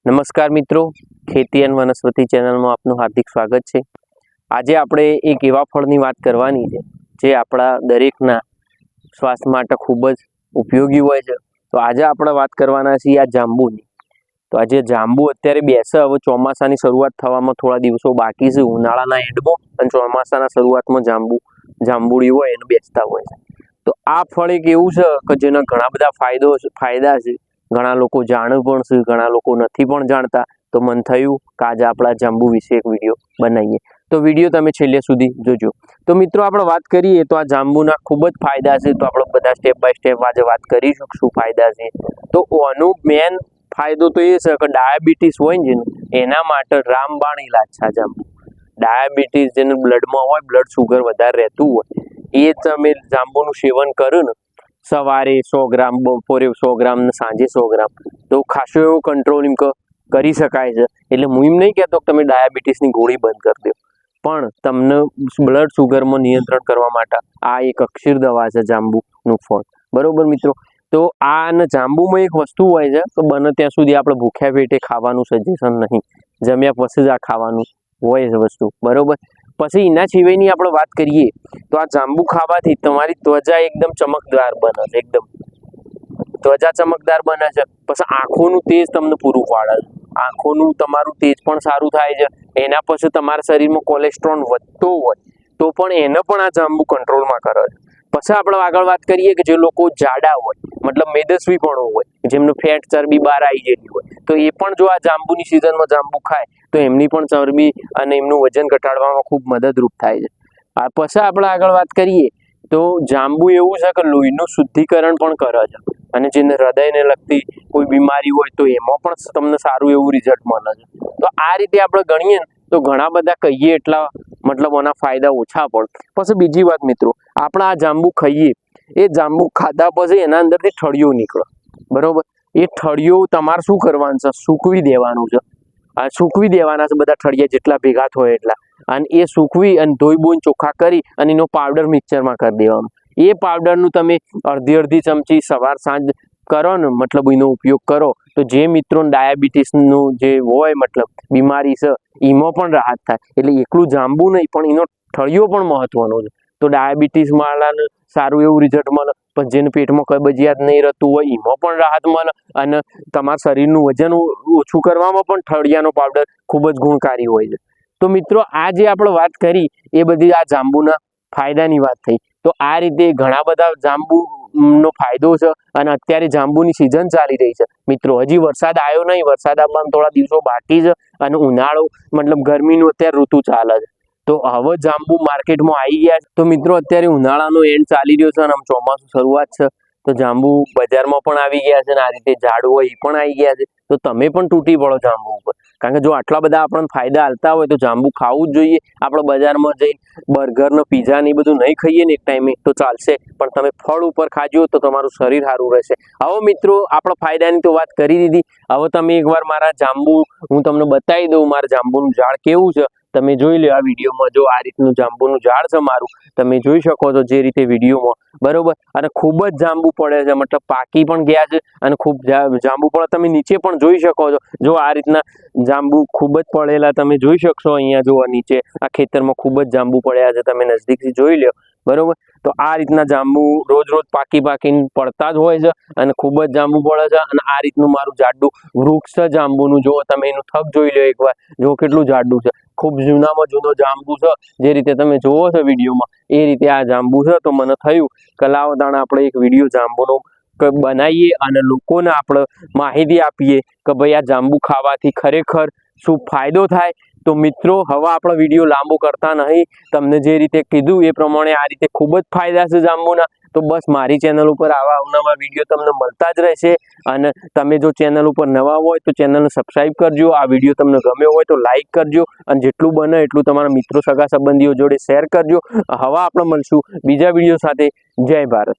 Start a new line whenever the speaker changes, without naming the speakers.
નમસ્કાર મિત્રો, ખેતી અને વનસ્પતિ ચેનલમાં આપનું હાર્દિક સ્વાગત છે। આજે આપણે એક એવા ફળની વાત કરવાની છે જે આપણા દરેકના સ્વાસ્થ્ય માટે ખૂબ જ ઉપયોગી હોય છે। તો આજે આપણે વાત કરવાના છીએ આ જાંબુની। તો આજે જાંબુ અત્યારે બેસે, હવે ચોમાસાની શરૂઆત થવામાં થોડા દિવસો બાકી છે। ઉનાળાના એન્ડમાં અને ચોમાસાના શરૂઆતમાં જાંબુડી હોય એને બેસતા હોય છે। તો આ ફળ એક એવું છે કે જેના ઘણા બધા ફાયદા છે। ઘણા લોકો જાણે પણ છે, ઘણા લોકો નથી પણ જાણતા। તો મન થયું કે આજે આપણા જાંબુ વિશે એક વિડીયો બનાવીએ, તો વિડીયો તમે છેલ્લે સુધી જોજો। તો મિત્રો આપણે વાત કરીએ તો આ જાંબુના ખૂબ જ ફાયદા છે। તો આપણે બધા સ્ટેપ બાય સ્ટેપ આજે વાત કરીશું શું ફાયદા છે। તો આનો મેન ફાયદો તો એ છે કે ડાયાબિટીસ હોય ને એના માટે રામબાણ ઇલાજ છે આ જાંબુ। ડાયાબિટીસ જેને બ્લડમાં હોય, બ્લડ સુગર વધારે રહેતું હોય, એ તમે જાંબુનું સેવન કરો ને સવારે 100 ગ્રામ, બપોરે 100 ગ્રામ ને સાંજે 100 ગ્રામ, તો ખાસો એવો કંટ્રોલ કરી શકાય છે। એટલે હું એમ નહીં કહેતો કે તમે ડાયાબિટીસની ગોળી બંધ કરી દો, પણ તમને બ્લડ સુગરમાં નિયંત્રણ કરવા માટે આ એક અક્ષીર દવા છે જાંબુનું ફળ, બરોબર મિત્રો। તો આ જાંબુમાં એક વસ્તુ હોય છે તો બને ત્યાં સુધી આપણે ભૂખ્યા પેટે ખાવાનું સજેશન નહીં, જમ્યા પછી જ આ ખાવાનું હોય છે વસ્તુ, બરોબર। પછી એના સિવાયની આપણે વાત કરીએ તો આ જાંબુ ખાવાથી તમારી ત્વચા એકદમ ચમકદાર બને છે, એકદમ ત્વચા ચમકદાર બને છે। પછી આંખોનું તેજ તમને પૂરું પાડે છે, આંખોનું તમારું તેજ પણ સારું થાય છે। એના પછી તમારા શરીરમાં કોલેસ્ટ્રોલ વધતો હોય તો પણ એને પણ આ જાંબુ કંટ્રોલમાં કરે છે। પછી આપણે આગળ વાત કરીએ કે જે લોકો જાડા હોય, મતલબ મેદસ્વીપણું હોય, જેમનું ફેટ ચરબી બહાર આવી જતી હોય, તો એ પણ જો આ જાંબુની સિઝનમાં જાંબુ ખાય તો એમની પણ ચરબી અને એમનું વજન ઘટાડવામાં ખૂબ મદદરૂપ થાય છે। પછી આપણે આગળ વાત કરીએ તો જાંબુ એવું છે કે લોહીનું શુદ્ધિકરણ પણ કરે છે, અને જેને હૃદયને લગતી કોઈ બીમારી હોય તો એમાં પણ તમને સારું એવું રિઝલ્ટ મળે છે। તો આ રીતે આપણે ગણીએ તો ઘણા બધા કહીએ એટલા મતલબ આના ફાયદા ઓછા પણ। પછી બીજી વાત મિત્રો, આપણે આ જાંબુ ખાઈએ, એ જાંબુ ખાધા પછી એના અંદરથી ઠળિયો નીકળે, બરોબર। એ ઠળિયો તમારે શું કરવાનું છે, સૂકવી દેવાનું છે। આ સૂકવી દેવાના છે બધા ઠળિયા જેટલા ભેગા થાય એટલા, અને એ સૂકવી અને ધોઈ બોઈને ચોખ્ખા કરી અને એનો પાવડર મિક્સરમાં કરી દેવાનો। એ પાવડરનું તમે અડધી ચમચી સવાર સાંજ કરો ને, મતલબ એનો ઉપયોગ કરો તો જે મિત્રોને ડાયાબિટીસનું જે હોય મતલબ બીમારી છે એમાં પણ રાહત થાય। એટલે એકલું જાંબુ નહીં પણ એનો ઠળિયો પણ મહત્વનો છે। તો ડાયાબિટીસ વાળાને સારું એવું રિઝલ્ટ મળે, પણ જેને પેટમાં કબજિયાત નહીં રહેતું હોય એમાં પણ રાહત મળે, અને તમારા શરીરનું વજન ઓછું કરવામાં પણ ઠળિયાનો પાવડર ખૂબ જ ગુણકારી હોય છે। તો મિત્રો આ જે આપણે વાત કરી એ બધી આ જાંબુના ફાયદાની વાત થઈ। તો આ રીતે ઘણા બધા જાંબુનો ફાયદો છે, અને અત્યારે જાંબુની સિઝન ચાલી રહી છે મિત્રો। હજી વરસાદ આવ્યો નહીં, વરસાદ આવવામાં થોડા દિવસો બાકી છે, અને ઉનાળો મતલબ ગરમીનું અત્યારે ઋતુ ચાલે છે, તો હવે જાંબુ માર્કેટમાં આવી ગયા છે। તો મિત્રો અત્યારે ઉનાળાનો એન્ડ ચાલી રહ્યો છે અને આમ ચોમાસું શરૂઆત છે, તો જાંબુ બજારમાં પણ આવી ગયા છે, અને આ રીતે ઝાડ હોય એ પણ આવી ગયા છે। તો તમે પણ તૂટી પડો જાંબુ ઉપર, કારણ કે જો આટલા બધા આપણને ફાયદા હાલતા હોય તો જાંબુ ખાવું જ જોઈએ। આપણે બજારમાં જઈને બર્ગર ને પીઝા ને એ બધું નહીં ખાઈએ ને એક ટાઈમે તો ચાલશે, પણ તમે ફળ ઉપર ખાજો તો તમારું શરીર સારું રહેશે। હવે મિત્રો આપણે ફાયદાની તો વાત કરી દીધી, હવે તમે એકવાર મારા જાંબુ હું તમને બતાવી દઉં, મારા જાંબુનું ઝાડ કેવું છે તમે જોઈ લો આ વિડીયોમાં। જો આ રીતનું જાંબુનું ઝાડ છે મારું, તમે જોઈ શકો છો જે રીતે વિડીયોમાં, બરોબર। અને ખૂબ જ જાંબુ પડે છે, મતલબ પાકી પણ ગયા છે અને ખૂબ જાંબુ પડે, તમે નીચે પણ જોઈ શકો છો। જો આ રીતના જાંબુ ખૂબ જ પડેલા તમે જોઈ શકશો, અહીંયા જો નીચે આ ખેતરમાં ખૂબ જ જાંબુ પડ્યા છે, તમે નજદીકથી જોઈ લો, બરોબર। તો આ રીતના જાંબુ રોજ પાકીને પડતા જ હોય છે, અને ખૂબ જ જાંબુ પડે છે, અને આ રીતનું મારું જાડું વૃક્ષ છે જાંબુનું, જો તમે એનું થક જોઈ લો એકવાર, જો કેટલું જાડું છે, ખૂબ જૂનામાં જૂનો જાંબુ છે, જે રીતે તમે જોવો છો વિડીયોમાં એ રીતે આ જાંબુ છે। તો મને થયું કે લાવો તાણ આપણે એક વિડીયો જાંબુનો બનાવીએ અને લોકોને આપણે માહિતી આપીએ કે ભાઈ આ જાંબુ ખાવાથી ખરેખર શું ફાયદો થાય। તો મિત્રો હવે આપણે વિડીયો લાંબો કરતા નહીં, તમને જે રીતે કીધું એ પ્રમાણે આ રીતે ખૂબ જ ફાયદા છે જાંબુના। તો બસ મારી ચેનલ ઉપર આવા અવનવા વિડીયો તમને મળતા જ રહેશે, અને તમે જો ચેનલ ઉપર નવા હોય તો ચેનલને સબસ્ક્રાઈબ કરજો। આ વિડીયો તમને ગમ્યો હોય તો લાઈક કરજો, અને જેટલું બને એટલું તમારા મિત્રો સગા સંબંધીઓ જોડે શેર કરજો। હવે આપણે મળશું બીજા વિડીયો સાથે। જય ભારત।